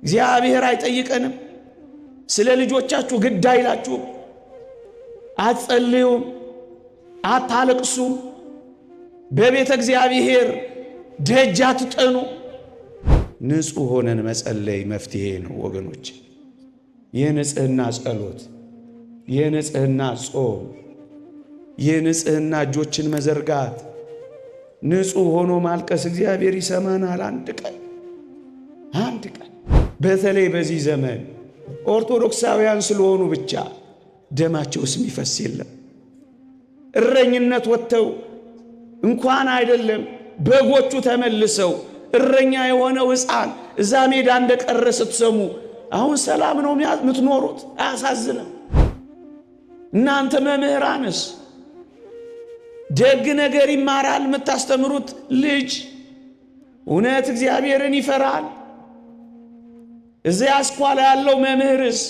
እግዚአብሔር አይጠይቀንም? ስለ ልጆቻችሁ ግድ አይላችሁም? አትጸልዩም? አታለቅሱም? በቤተ እግዚአብሔር ደጅ አትጠኑ? ንጹሕ ሆነን መጸለይ መፍትሄ ነው ወገኖች። የንጽህና ጸሎት፣ የንጽህና ጾም፣ የንጽህና እጆችን መዘርጋት፣ ንጹሕ ሆኖ ማልቀስ እግዚአብሔር ይሰማናል። አንድ ቀን በተለይ በዚህ ዘመን ኦርቶዶክሳውያን ስለሆኑ ብቻ ደማቸውስ የሚፈስ የለም። እረኝነት ወጥተው እንኳን አይደለም በጎቹ ተመልሰው እረኛ የሆነው ሕፃን እዛ ሜዳ እንደቀረ ስትሰሙ አሁን ሰላም ነው የምትኖሩት? አያሳዝንም? እናንተ መምህራንስ ደግ ነገር ይማራል የምታስተምሩት ልጅ እውነት እግዚአብሔርን ይፈራል? እዚያ አስኳላ ያለው መምህርስ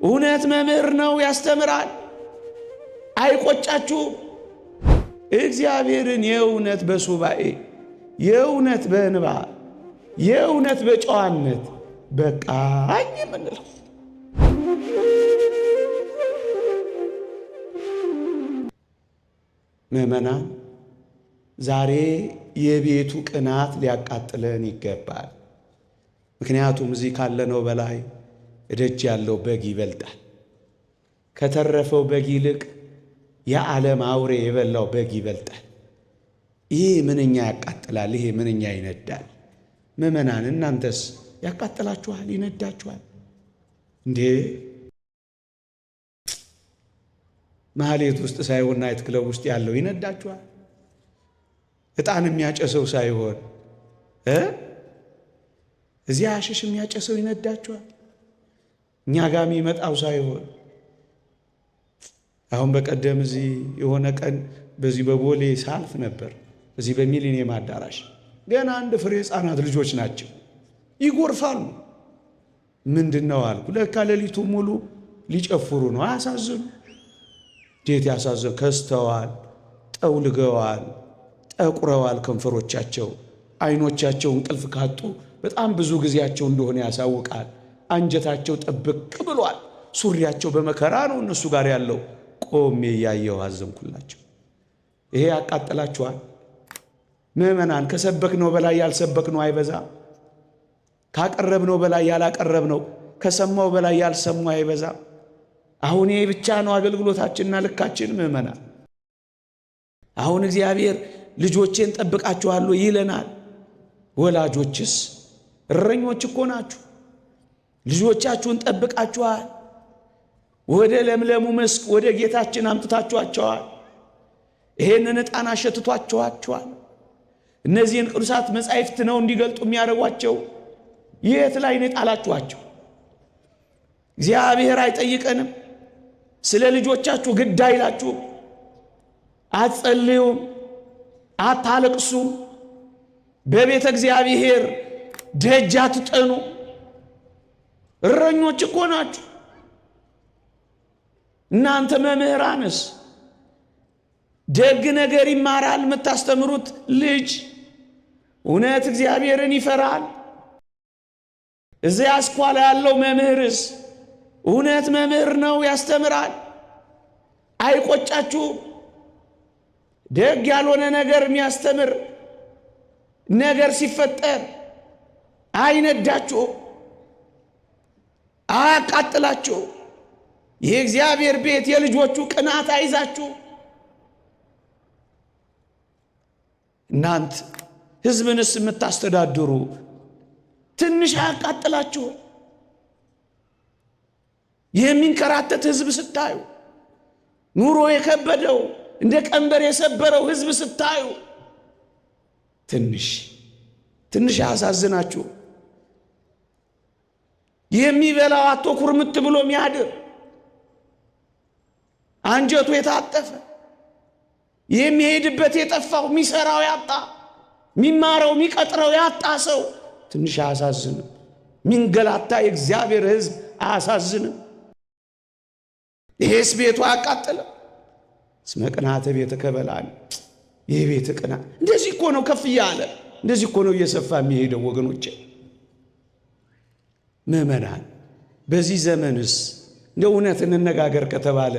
እውነት መምህር ነው ያስተምራል? አይቆጫችሁም? እግዚአብሔርን የእውነት በሱባኤ የእውነት በእንባ የእውነት በጨዋነት በቃኝ የምንለው ምእመናን፣ ዛሬ የቤቱ ቅናት ሊያቃጥለን ይገባል። ምክንያቱም እዚህ ካለነው በላይ እደጅ ያለው በግ ይበልጣል። ከተረፈው በግ ይልቅ የዓለም አውሬ የበላው በግ ይበልጣል። ይሄ ምንኛ ያቃጥላል! ይሄ ምንኛ ይነዳል! ምእመናን፣ እናንተስ ያቃጥላችኋል? ይነዳችኋል እንዴ? ማህሌት ውስጥ ሳይሆን ናይት ክለብ ውስጥ ያለው ይነዳችኋል? ዕጣን የሚያጨሰው ሳይሆን እዚያ አሽሽ የሚያጨሰው ይነዳችኋል? እኛ ጋር የሚመጣው ሳይሆን አሁን በቀደም እዚህ የሆነ ቀን በዚህ በቦሌ ሳልፍ ነበር። እዚህ በሚሊኒየም አዳራሽ ገና አንድ ፍሬ ሕፃናት ልጆች ናቸው፣ ይጎርፋሉ። ምንድነው አልኩ። ለካ ሌሊቱ ሙሉ ሊጨፍሩ ነው። አያሳዝኑ? እንዴት ያሳዝኑ! ከስተዋል፣ ጠውልገዋል፣ ጠቁረዋል። ከንፈሮቻቸው፣ አይኖቻቸው እንቅልፍ ካጡ በጣም ብዙ ጊዜያቸው እንደሆነ ያሳውቃል። አንጀታቸው ጥብቅ ብሏል። ሱሪያቸው በመከራ ነው እነሱ ጋር ያለው። ቆሜ እያየሁ አዘንኩላቸው። ይሄ ያቃጥላችኋል? ምእመናን፣ ከሰበክነው በላይ ያልሰበክነው አይበዛ? ካቀረብነው በላይ ያላቀረብነው፣ ከሰማው በላይ ያልሰማው አይበዛ? አሁን ይሄ ብቻ ነው አገልግሎታችንና ልካችን? ምእመናን፣ አሁን እግዚአብሔር ልጆቼን ጠብቃችኋለሁ ይለናል። ወላጆችስ እረኞች እኮ ናችሁ። ልጆቻችሁን ጠብቃችኋል። ወደ ለምለሙ መስክ ወደ ጌታችን አምጥታችኋቸዋል። ይሄንን ዕጣን አሸትቷችኋል። እነዚህን ቅዱሳት መጻሕፍት ነው እንዲገልጡ የሚያደርጓቸው። የት ላይ ነው የጣላችኋቸው? እግዚአብሔር አይጠይቀንም? ስለ ልጆቻችሁ ግድ አይላችሁም? አትጸልዩም? አታለቅሱም? በቤተ እግዚአብሔር ደጅ አትጠኑ? እረኞች እኮ ናችሁ። እናንተ መምህራንስ ደግ ነገር ይማራል የምታስተምሩት ልጅ እውነት እግዚአብሔርን ይፈራል? እዚያ አስኳላ ያለው መምህርስ እውነት መምህር ነው ያስተምራል? አይቆጫችሁም? ደግ ያልሆነ ነገር የሚያስተምር ነገር ሲፈጠር አይነዳችሁም? አያቃጥላችሁ? የእግዚአብሔር ቤት የልጆቹ ቅናት አይዛችሁ? እናንተ ሕዝብንስ የምታስተዳድሩ ትንሽ አያቃጥላችሁ? የሚንከራተት ሕዝብ ስታዩ፣ ኑሮ የከበደው እንደ ቀንበር የሰበረው ሕዝብ ስታዩ ትንሽ አያሳዝናችሁ? የሚበላው አቶ ኩርምት ብሎ የሚያድር አንጀቱ የታጠፈ የሚሄድበት የጠፋው የሚሰራው ያጣ የሚማረው የሚቀጥረው ያጣ ሰው ትንሽ አያሳዝንም? ሚንገላታ የእግዚአብሔር ሕዝብ አያሳዝንም? ይሄስ ቤቱ አያቃጥልም? እስመ ቅንዓተ ቤትከ በልዓኒ። ይህ ቤት ቅናት እንደዚህ እኮ ነው ከፍ እያለ እንደዚህ እኮ ነው እየሰፋ የሚሄደው ወገኖቼ። ምእመናን በዚህ ዘመንስ እንደ እውነት እንነጋገር ከተባለ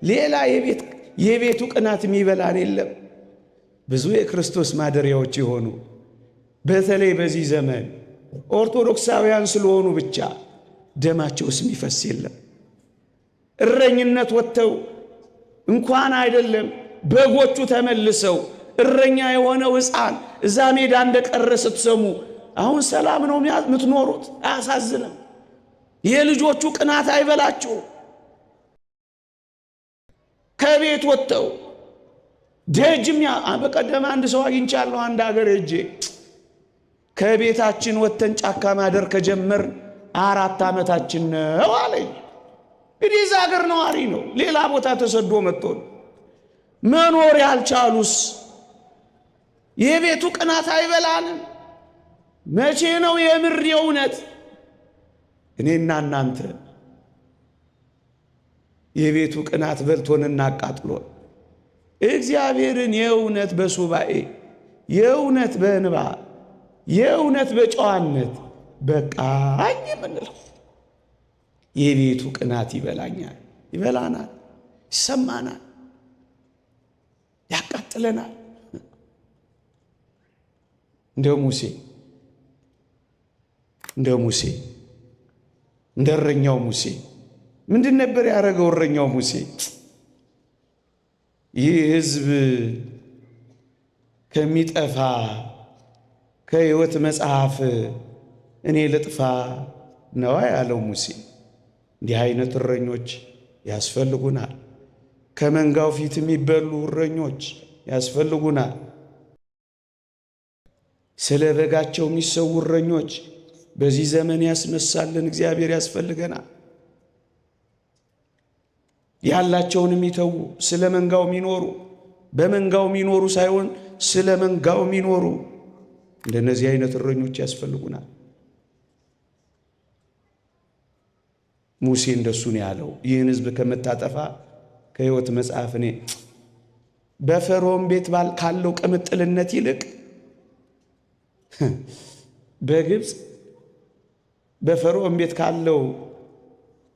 ሌላ የቤቱ ቅናት የሚበላን የለም። ብዙ የክርስቶስ ማደሪያዎች የሆኑ በተለይ በዚህ ዘመን ኦርቶዶክሳውያን ስለሆኑ ብቻ ደማቸውስ የሚፈስ የለም። እረኝነት ወጥተው እንኳን አይደለም በጎቹ ተመልሰው እረኛ የሆነው ሕፃን እዛ ሜዳ እንደቀረ ስትሰሙ አሁን ሰላም ነው የምትኖሩት? አያሳዝንም? የልጆቹ ቅናት አይበላችሁ? ከቤት ወጥተው ደጅም በቀደም አንድ ሰው አግኝቻለሁ። አንድ ሀገር ሄጄ ከቤታችን ወጥተን ጫካ ማደር ከጀመር 4 ዓመታችን ነው አለኝ። እንግዲህ እዛ ሀገር ነዋሪ ነው፣ ሌላ ቦታ ተሰዶ መጥቶ መኖር ያልቻሉስ የቤቱ ቅናት አይበላንም? መቼ ነው የምር የእውነት እኔና እናንተ የቤቱ ቅናት በልቶንና አቃጥሎን እግዚአብሔርን የእውነት በሱባኤ የእውነት በእንባ የእውነት በጨዋነት በቃኝ የምንለው? የቤቱ ቅናት ይበላኛል፣ ይበላናል፣ ይሰማናል፣ ያቃጥለናል። እንደ ሙሴ እንደ እረኛው ሙሴ ምንድን ነበር ያደረገው? እረኛው ሙሴ ይህ ሕዝብ ከሚጠፋ ከሕይወት መጽሐፍ እኔ ልጥፋ ነው ያለው ሙሴ። እንዲህ አይነት እረኞች ያስፈልጉናል። ከመንጋው ፊት የሚበሉ እረኞች ያስፈልጉናል። ስለ በጋቸው የሚሰዉ እረኞች በዚህ ዘመን ያስነሳልን እግዚአብሔር ያስፈልገናል። ያላቸውን የሚተዉ ስለ መንጋው የሚኖሩ በመንጋው የሚኖሩ ሳይሆን ስለ መንጋው የሚኖሩ እንደነዚህ አይነት እረኞች ያስፈልጉናል። ሙሴ እንደሱ ነው ያለው። ይህን ሕዝብ ከምታጠፋ ከሕይወት መጽሐፍ እኔ በፈርዖን ቤት ካለው ቅምጥልነት ይልቅ በግብፅ በፈርዖን ቤት ካለው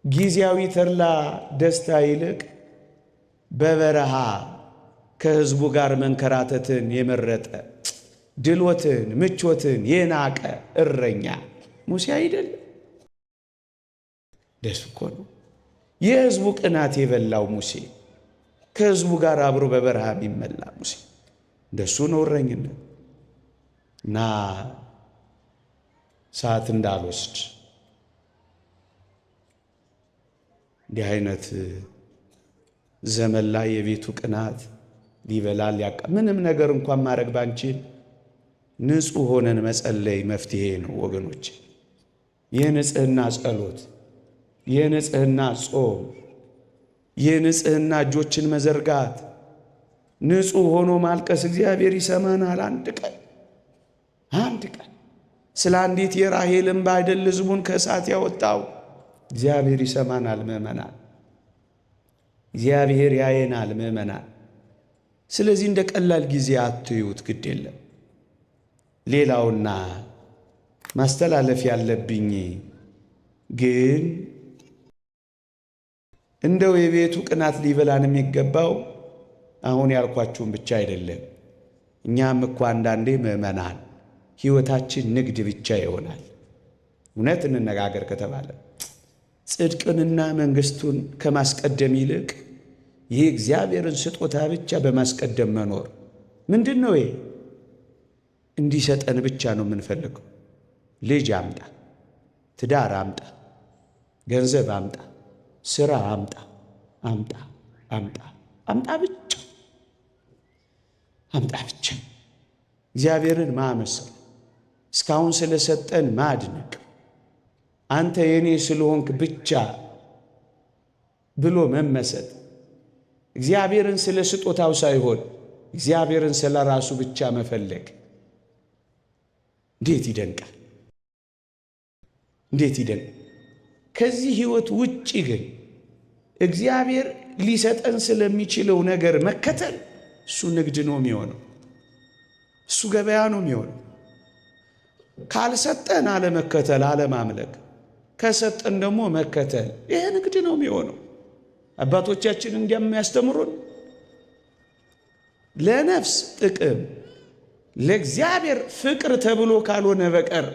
ጊዜያዊ ተድላ ደስታ ይልቅ በበረሃ ከሕዝቡ ጋር መንከራተትን የመረጠ ድሎትን ምቾትን የናቀ እረኛ ሙሴ አይደለም? ደስ እኮ ነው። የሕዝቡ ቅናት የበላው ሙሴ፣ ከሕዝቡ ጋር አብሮ በበረሃ የሚመላ ሙሴ እንደሱ ነው እረኝነት። እና ሰዓት እንዳልወስድ እንዲህ አይነት ዘመን ላይ የቤቱ ቅናት ሊበላል ምንም ነገር እንኳን ማድረግ ባንችል ንጹሕ ሆነን መጸለይ መፍትሄ ነው ወገኖች። የንጽህና ጸሎት፣ የንጽህና ጾም፣ የንጽህና እጆችን መዘርጋት፣ ንጹሕ ሆኖ ማልቀስ እግዚአብሔር ይሰማናል። አንድ ቀን ስለ አንዲት የራሔል እንባ አይደል ሕዝቡን ከእሳት ያወጣው? እግዚአብሔር ይሰማናል ምእመናን፣ እግዚአብሔር ያየናል ምእመናን። ስለዚህ እንደ ቀላል ጊዜ አትዩት፣ ግድ የለም። ሌላውና ማስተላለፍ ያለብኝ ግን እንደው የቤቱ ቅናት ሊበላን የሚገባው አሁን ያልኳችሁን ብቻ አይደለም። እኛም እኮ አንዳንዴ ምእመናን ሕይወታችን ንግድ ብቻ ይሆናል። እውነት እንነጋገር ከተባለ ጽድቅንና መንግሥቱን ከማስቀደም ይልቅ ይህ እግዚአብሔርን ስጦታ ብቻ በማስቀደም መኖር ምንድን ነው? ይሄ እንዲሰጠን ብቻ ነው የምንፈልገው። ልጅ አምጣ፣ ትዳር አምጣ፣ ገንዘብ አምጣ፣ ሥራ አምጣ፣ አምጣ አምጣ አምጣ ብቻ አምጣ ብቻ። እግዚአብሔርን ማመሰል፣ እስካሁን ስለሰጠን ማድነቅ፣ አንተ የኔ ስለሆንክ ብቻ ብሎ መመሰጥ፣ እግዚአብሔርን ስለ ስጦታው ሳይሆን እግዚአብሔርን ስለ ራሱ ብቻ መፈለግ እንዴት ይደንቃል! እንዴት ይደንቃል! ከዚህ ሕይወት ውጪ ግን እግዚአብሔር ሊሰጠን ስለሚችለው ነገር መከተል እሱ ንግድ ነው የሚሆነው፣ እሱ ገበያ ነው የሚሆነው። ካልሰጠን አለመከተል፣ አለማምለክ፣ ከሰጠን ደግሞ መከተል። ይሄ ንግድ ነው የሚሆነው። አባቶቻችን እንደሚያስተምሩን ለነፍስ ጥቅም ለእግዚአብሔር ፍቅር ተብሎ ካልሆነ በቀር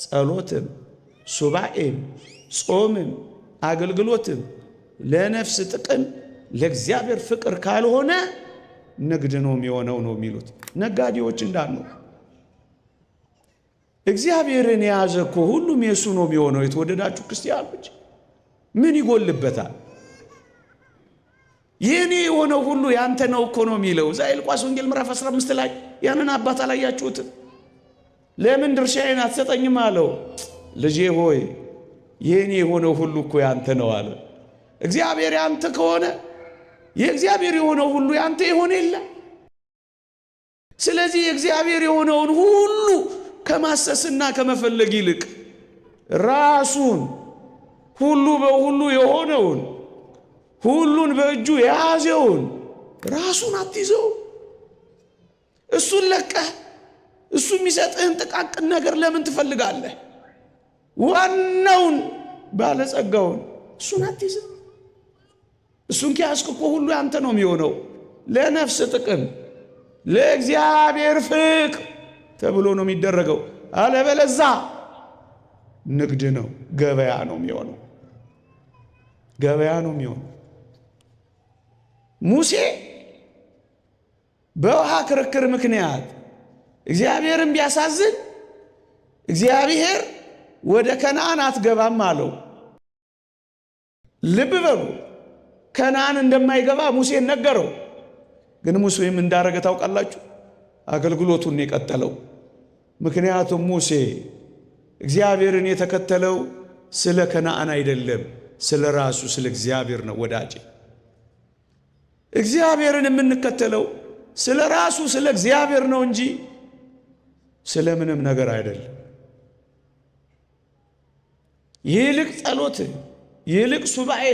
ጸሎትም ሱባኤም ጾምም አገልግሎትም ለነፍስ ጥቅም ለእግዚአብሔር ፍቅር ካልሆነ ንግድ ነው የሚሆነው ነው የሚሉት ነጋዴዎች እንዳሉ። እግዚአብሔርን የያዘ እኮ ሁሉም የእሱ ነው የሚሆነው። የተወደዳችሁ ክርስቲያኖች ምን ይጎልበታል? የኔ የሆነው ሁሉ ያንተ ነው እኮ ነው የሚለው። እዛ ሉቃስ ወንጌል ምዕራፍ 15 ላይ ያንን አባት አላያችሁትም? ለምን ድርሻዬን አትሰጠኝም አለው። ልጄ ሆይ የኔ የሆነው ሁሉ እኮ ያንተ ነው አለ። እግዚአብሔር ያንተ ከሆነ የእግዚአብሔር የሆነው ሁሉ ያንተ ይሆን የለ። ስለዚህ የእግዚአብሔር የሆነውን ሁሉ ከማሰስና ከመፈለግ ይልቅ ራሱን ሁሉ በሁሉ የሆነውን ሁሉን በእጁ የያዘውን ራሱን አትይዘው። እሱን ለቀህ እሱ የሚሰጥህን ጥቃቅን ነገር ለምን ትፈልጋለህ? ዋናውን ባለጸጋውን እሱን አትይዘው። እሱን ከያዝክ እኮ ሁሉ ያንተ ነው የሚሆነው። ለነፍስ ጥቅም ለእግዚአብሔር ፍቅር ተብሎ ነው የሚደረገው። አለበለዛ ንግድ ነው፣ ገበያ ነው የሚሆነው። ገበያ ነው የሚሆነው። ሙሴ በውሃ ክርክር ምክንያት እግዚአብሔርን ቢያሳዝን እግዚአብሔር ወደ ከነዓን አትገባም አለው። ልብ በሉ፣ ከነዓን እንደማይገባ ሙሴን ነገረው። ግን ሙሴም እንዳረገ ታውቃላችሁ? አገልግሎቱን የቀጠለው። ምክንያቱም ሙሴ እግዚአብሔርን የተከተለው ስለ ከነዓን አይደለም፣ ስለ ራሱ ስለ እግዚአብሔር ነው። ወዳጄ እግዚአብሔርን የምንከተለው ስለ ራሱ ስለ እግዚአብሔር ነው እንጂ ስለ ምንም ነገር አይደለም። ይልቅ ጸሎት፣ ይልቅ ሱባኤ፣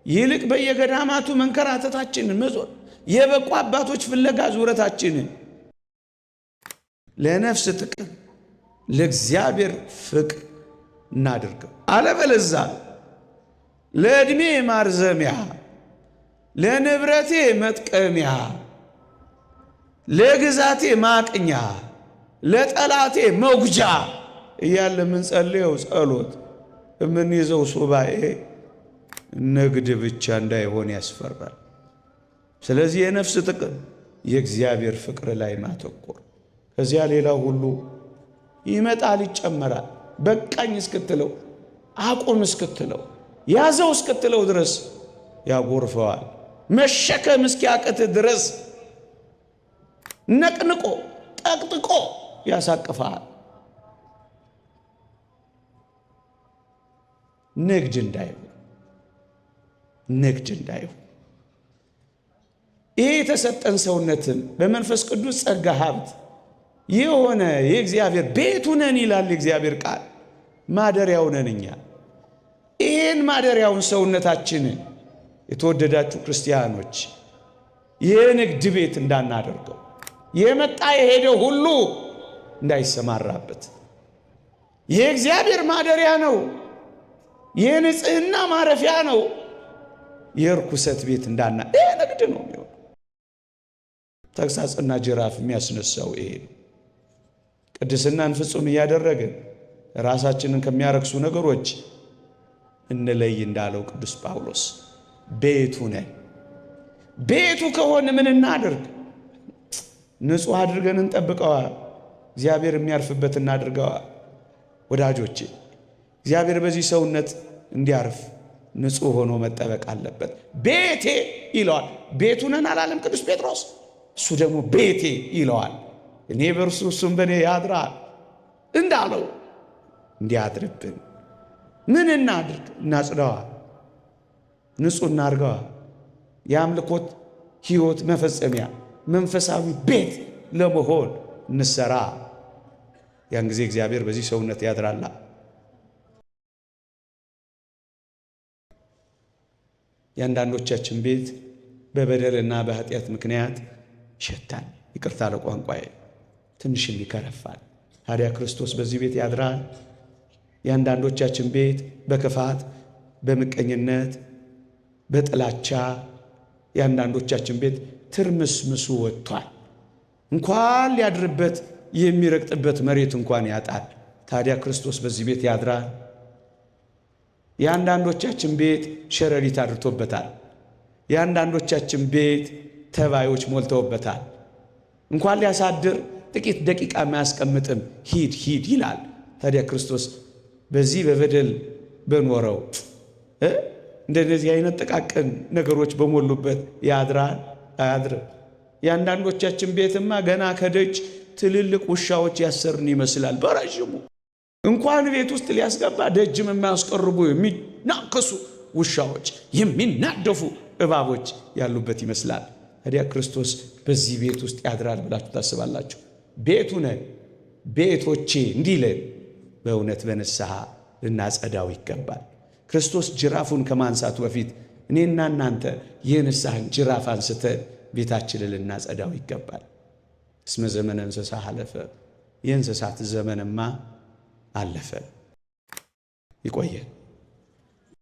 ይልቅ በየገዳማቱ መንከራተታችንን መዞር፣ የበቁ አባቶች ፍለጋ ዙረታችንን ለነፍስ ጥቅም ለእግዚአብሔር ፍቅር እናድርገው። አለበለዛ ለዕድሜ ማርዘሚያ፣ ለንብረቴ መጥቀሚያ፣ ለግዛቴ ማቅኛ፣ ለጠላቴ መጉጃ እያለ የምንጸልየው ጸሎት የምንይዘው ሱባኤ ንግድ ብቻ እንዳይሆን ያስፈራል። ስለዚህ የነፍስ ጥቅም የእግዚአብሔር ፍቅር ላይ ማተኮር፣ ከዚያ ሌላው ሁሉ ይመጣል ይጨመራል። በቃኝ እስክትለው አቁም እስክትለው ያዘው እስክትለው ድረስ ያጎርፈዋል። መሸከም እስኪያቅት ድረስ ነቅንቆ ጠቅጥቆ ያሳቅፋል። ንግድ እንዳይሆን ይህ የተሰጠን ሰውነትን በመንፈስ ቅዱስ ጸጋ ሀብት የሆነ የእግዚአብሔር ቤቱ ነን ይላል የእግዚአብሔር ቃል። ማደሪያው ነን እኛ። ይህን ማደሪያውን ሰውነታችንን የተወደዳችሁ ክርስቲያኖች የንግድ ቤት እንዳናደርገው፣ የመጣ የሄደው ሁሉ እንዳይሰማራበት። የእግዚአብሔር ማደሪያ ነው፣ የንጽህና ማረፊያ ነው። የርኩሰት ቤት እንዳና ይሄ ንግድ ነው የሚሆነው። ተግሳጽና ጅራፍ የሚያስነሳው ይሄ ነው። ቅድስናን ፍጹም እያደረግን ራሳችንን ከሚያረክሱ ነገሮች እንለይ እንዳለው ቅዱስ ጳውሎስ ቤቱ ነን። ቤቱ ከሆነ ምን እናድርግ? ንጹሕ አድርገን እንጠብቀዋል። እግዚአብሔር የሚያርፍበት እናድርገዋል። ወዳጆቼ እግዚአብሔር በዚህ ሰውነት እንዲያርፍ ንጹሕ ሆኖ መጠበቅ አለበት። ቤቴ ይለዋል። ቤቱ ነን አላለም ቅዱስ ጴጥሮስ? እሱ ደግሞ ቤቴ ይለዋል። እኔ በእርሱ እሱም በእኔ ያድራል እንዳለው እንዲያድርብን ምን እናድርግ? እናጽዳዋል፣ ንጹሕ እናርገዋል። የአምልኮት ሕይወት መፈጸሚያ መንፈሳዊ ቤት ለመሆን እንሰራ። ያን ጊዜ እግዚአብሔር በዚህ ሰውነት ያድራላ። የአንዳንዶቻችን ቤት በበደልና በኃጢአት ምክንያት ይሸታል። ይቅርታ ለቋንቋዬ ትንሽም ይከረፋል። ታዲያ ክርስቶስ በዚህ ቤት ያድራል? የአንዳንዶቻችን ቤት በክፋት፣ በምቀኝነት፣ በጥላቻ የአንዳንዶቻችን ቤት ትርምስምሱ ወጥቷል። እንኳን ሊያድርበት የሚረግጥበት መሬት እንኳን ያጣል። ታዲያ ክርስቶስ በዚህ ቤት ያድራል። የአንዳንዶቻችን ቤት ሸረሪት አድርቶበታል። የአንዳንዶቻችን ቤት ተባዮች ሞልተውበታል። እንኳን ሊያሳድር ጥቂት ደቂቃ የማያስቀምጥም ሂድ ሂድ ይላል። ታዲያ ክርስቶስ በዚህ በበደል በኖረው እንደነዚህ አይነት ጥቃቅን ነገሮች በሞሉበት ያድራል? አያድርም። የአንዳንዶቻችን ቤትማ ገና ከደጅ ትልልቅ ውሻዎች ያሰርን ይመስላል። በረዥሙ እንኳን ቤት ውስጥ ሊያስገባ ደጅም የማያስቀርቡ የሚናከሱ ውሻዎች፣ የሚናደፉ እባቦች ያሉበት ይመስላል። ታዲያ ክርስቶስ በዚህ ቤት ውስጥ ያድራል ብላችሁ ታስባላችሁ? ቤቱ ነን፣ ቤቶቼ እንዲለን በእውነት በንስሐ ልናጸዳው ይገባል። ክርስቶስ ጅራፉን ከማንሳቱ በፊት እኔና እናንተ የንስሐን ጅራፍ አንስተን ቤታችንን ልናጸዳው ይገባል። እስመ ዘመነ እንስሳ ሀለፈ፣ የእንስሳት ዘመንማ አለፈ። ይቆየን።